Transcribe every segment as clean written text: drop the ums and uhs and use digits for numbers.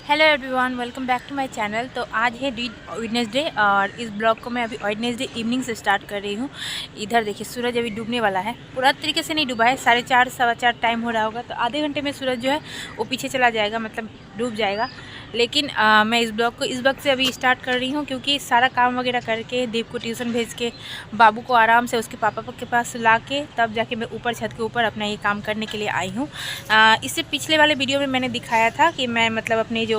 Hello everyone, welcome back to my channel. तो आज है वेडनेसडे और इस ब्लॉग को मैं अभी वेडनेसडे इवनिंग से स्टार्ट कर रही हूँ। इधर देखिए सूरज अभी डूबने वाला है, पूरा तरीके से नहीं डूबा है, 4:30 4:15 टाइम हो रहा होगा। तो आधे घंटे में सूरज जो है वो पीछे चला जाएगा, मतलब डूब जाएगा। लेकिन मैं इस ब्लॉग को इस वक्त से अभी स्टार्ट कर रही हूँ क्योंकि सारा काम वगैरह करके दीप को ट्यूशन भेज के बाबू को आराम से उसके पापा के पास ला के तब जाके मैं ऊपर छत के ऊपर अपना ये काम करने के लिए आई हूँ। इससे पिछले वाले वीडियो में मैंने दिखाया था कि मैं मतलब अपने जो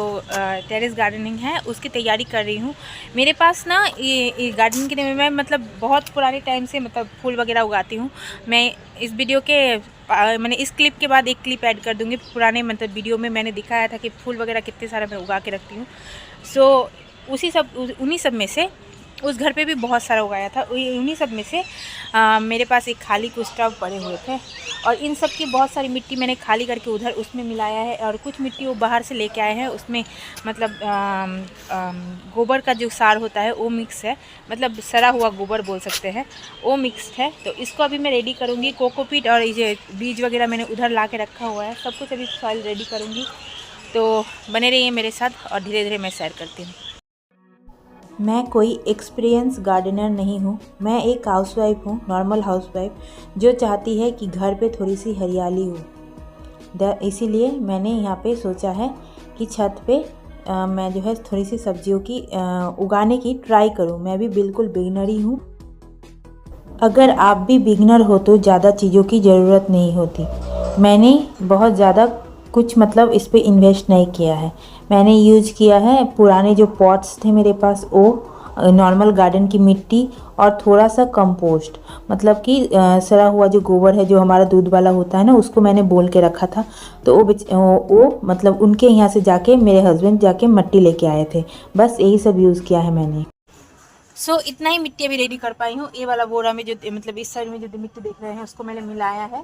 टेरेस गार्डनिंग है उसकी तैयारी कर रही हूँ। मेरे पास ना ये गार्डनिंग के लिए मैं मतलब बहुत पुराने टाइम से मतलब फूल वगैरह उगाती हूँ। मैं इस वीडियो के मैंने इस क्लिप के बाद एक क्लिप ऐड कर दूँगी। पुराने मतलब वीडियो में मैंने दिखाया था कि फूल वगैरह कितने सारे मैं उगा के रखती हूँ। सो उन्हीं सब में से उस घर पे भी बहुत सारा उगाया था। उन्हीं सब में से मेरे पास एक खाली कुछ टब पड़े हुए थे और इन सब की बहुत सारी मिट्टी मैंने खाली करके उधर उसमें मिलाया है और कुछ मिट्टी वो बाहर से लेके आए हैं। उसमें मतलब गोबर का जो सार होता है वो मिक्स है, मतलब सड़ा हुआ गोबर बोल सकते हैं, वो मिक्स्ड है। तो इसको अभी मैं रेडी करूँगी। कोकोपीट और ये बीज वगैरह मैंने उधर ला के रखा हुआ है, सब कुछ अभी सॉइल रेडी करूँगी। तो बने रहिए मेरे साथ और धीरे धीरे मैं शेयर करती हूँ। मैं कोई एक्सपीरियंस गार्डनर नहीं हूँ। मैं एक हाउसवाइफ हूँ, नॉर्मल हाउसवाइफ जो चाहती है कि घर पे थोड़ी सी हरियाली हो। इसीलिए मैंने यहाँ पे सोचा है कि छत पे मैं जो है थोड़ी सी सब्जियों की उगाने की ट्राई करूँ। मैं भी बिल्कुल बिगिनर ही हूँ। अगर आप भी बिगिनर हो तो ज़्यादा चीज़ों की ज़रूरत नहीं होती। मैंने बहुत ज़्यादा कुछ मतलब इस पे इन्वेस्ट नहीं किया है। मैंने यूज किया है पुराने जो पॉट्स थे मेरे पास, वो नॉर्मल गार्डन की मिट्टी और थोड़ा सा कंपोस्ट, मतलब कि सड़ा हुआ जो गोबर है जो हमारा दूध वाला होता है ना, उसको मैंने बोल के रखा था। तो वो मतलब उनके यहाँ से जाके मेरे हस्बैंड जाके मिट्टी लेके आए थे। बस यही सब यूज़ किया है मैंने। इतना ही मिट्टी अभी रेडी कर पाई हूँ। ये वाला बोरा में जो मतलब इस साइड में जो मिट्टी देख रहे हैं उसको मैंने मिलाया है,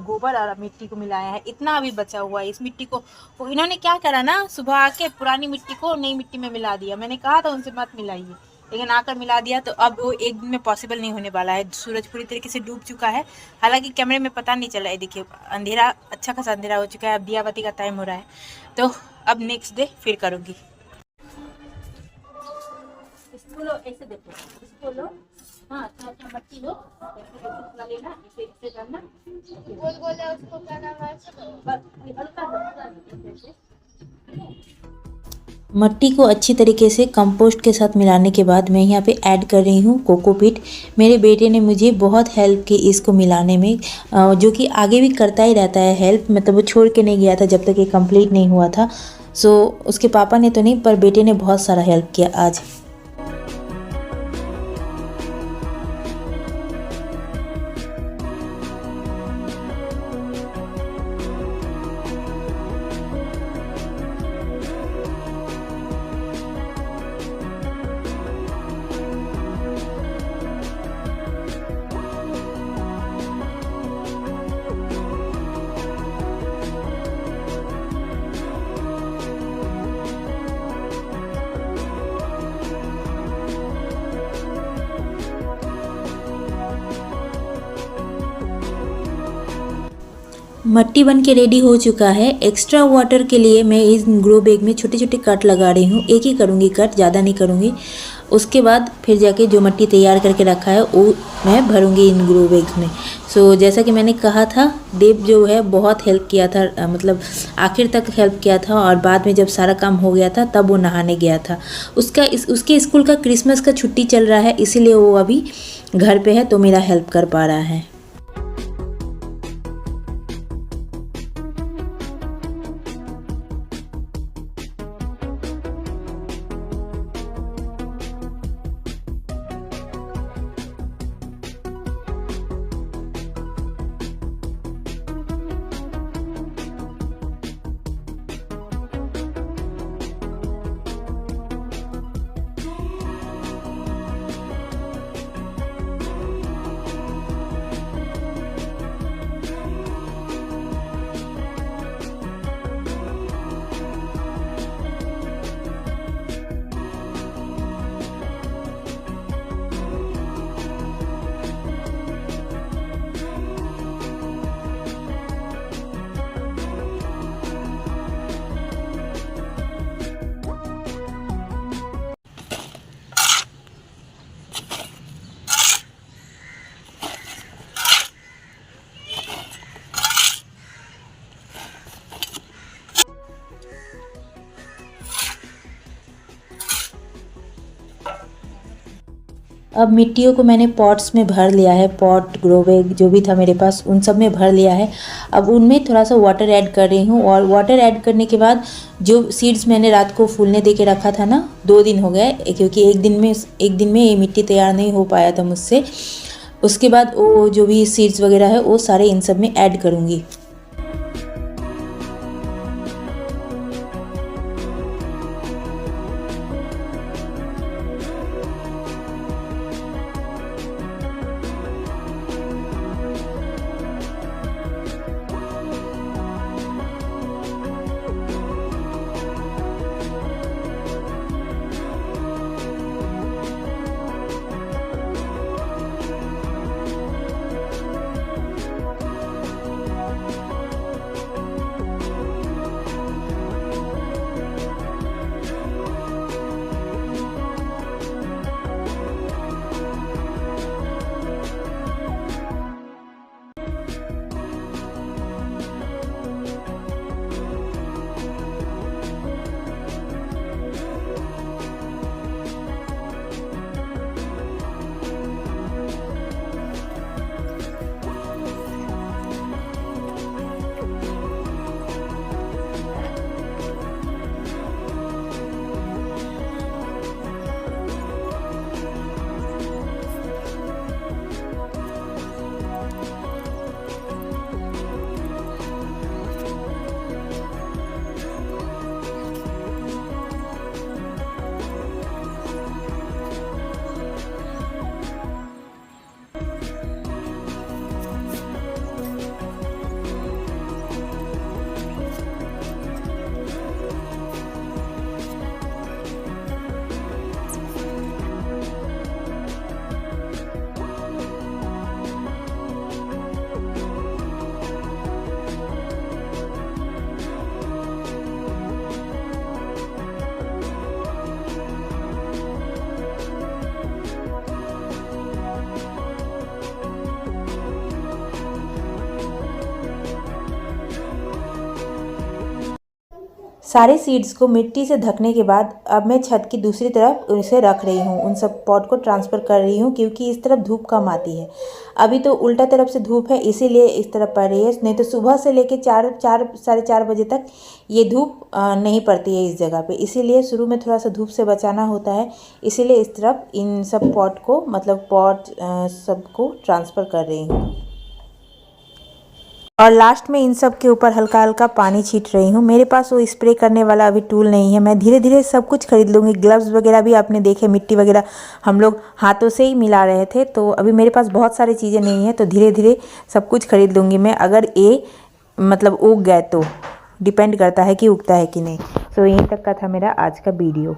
गोबर और मिट्टी को मिलाया है। इतना अभी बचा हुआ है। इस मिट्टी को इन्होंने क्या करा ना, सुबह आके पुरानी मिट्टी को नई मिट्टी में मिला दिया। मैंने कहा था उनसे मत मिलाइए, लेकिन आकर मिला दिया। तो अब वो एक दिन में पॉसिबल नहीं होने वाला है। सूरज पूरी तरीके से डूब चुका है, हालांकि कैमरे में पता नहीं चला है। देखिए अंधेरा, अच्छा खासा अंधेरा हो चुका है। अब दिया बाती का टाइम हो रहा है। तो अब नेक्स्ट डे फिर करूँगी। इसको लो, ऐसे देखो, इसको लो। हाँ, थोड़ा मट्टी लो, ऐसे लेना, ऐसे करना, गोल गोल है। उसको क्या नाम है, बस हल्का सा ऐसे। मिट्टी को अच्छी तरीके से कंपोस्ट के साथ मिलाने के बाद मैं यहाँ पे ऐड कर रही हूँ कोकोपीट। मेरे बेटे ने मुझे बहुत हेल्प की इसको मिलाने में, जो कि आगे भी करता ही रहता है हेल्प। मतलब वो छोड़ के नहीं गया था जब तक ये कंप्लीट नहीं हुआ था। सो उसके पापा ने तो नहीं, पर बेटे ने बहुत सारा हेल्प किया आज। मिट्टी बन के रेडी हो चुका है। एक्स्ट्रा वाटर के लिए मैं इस ग्रो बैग में छोटे छोटे कट लगा रही हूँ। एक ही करूँगी कट, ज़्यादा नहीं करूँगी। उसके बाद फिर जाके जो मिट्टी तैयार करके रखा है वो मैं भरूँगी इन ग्रो बैग्स में। सो जैसा कि मैंने कहा था, देव जो है बहुत हेल्प किया था, मतलब आखिर तक हेल्प किया था। और बाद में जब सारा काम हो गया था तब वो नहाने गया था। उसके स्कूल का क्रिसमस का छुट्टी चल रहा है, इसीलिए वो अभी घर पे है, तो मेरा हेल्प कर पा रहा है। अब मिट्टियों को मैंने पॉट्स में भर लिया है, पॉट ग्रो बैग जो भी था मेरे पास उन सब में भर लिया है। अब उनमें थोड़ा सा वाटर ऐड कर रही हूँ और वाटर ऐड करने के बाद जो सीड्स मैंने रात को फूलने दे के रखा था ना, 2 दिन हो गए क्योंकि एक दिन में ये मिट्टी तैयार नहीं हो पाया था मुझसे। उसके बाद वो जो भी सीड्स वगैरह है वो सारे इन सब में ऐड करूँगी। सारे सीड्स को मिट्टी से ढकने के बाद अब मैं छत की दूसरी तरफ उसे रख रही हूँ, उन सब पॉट को ट्रांसफ़र कर रही हूँ क्योंकि इस तरफ धूप कम आती है। अभी तो उल्टा तरफ से धूप है इसीलिए इस तरफ पड़ रही है, नहीं तो सुबह से लेके 4 बजे तक ये धूप नहीं पड़ती है इस जगह पे। इसीलिए शुरू में थोड़ा सा धूप से बचाना होता है, इसीलिए इस तरफ इन सब पॉट को मतलब पॉट सबको ट्रांसफ़र कर रही हूँ। और लास्ट में इन सब के ऊपर हल्का हल्का पानी छीट रही हूँ। मेरे पास वो स्प्रे करने वाला अभी टूल नहीं है, मैं धीरे धीरे सब कुछ खरीद लूँगी। ग्लव्स वगैरह भी आपने देखे, मिट्टी वगैरह हम लोग हाथों से ही मिला रहे थे, तो अभी मेरे पास बहुत सारी चीज़ें नहीं है, तो धीरे धीरे सब कुछ खरीद लूँगी मैं। अगर ये मतलब उग गए तो डिपेंड करता है कि उगता है कि नहीं। तो यहीं तक का था मेरा आज का वीडियो।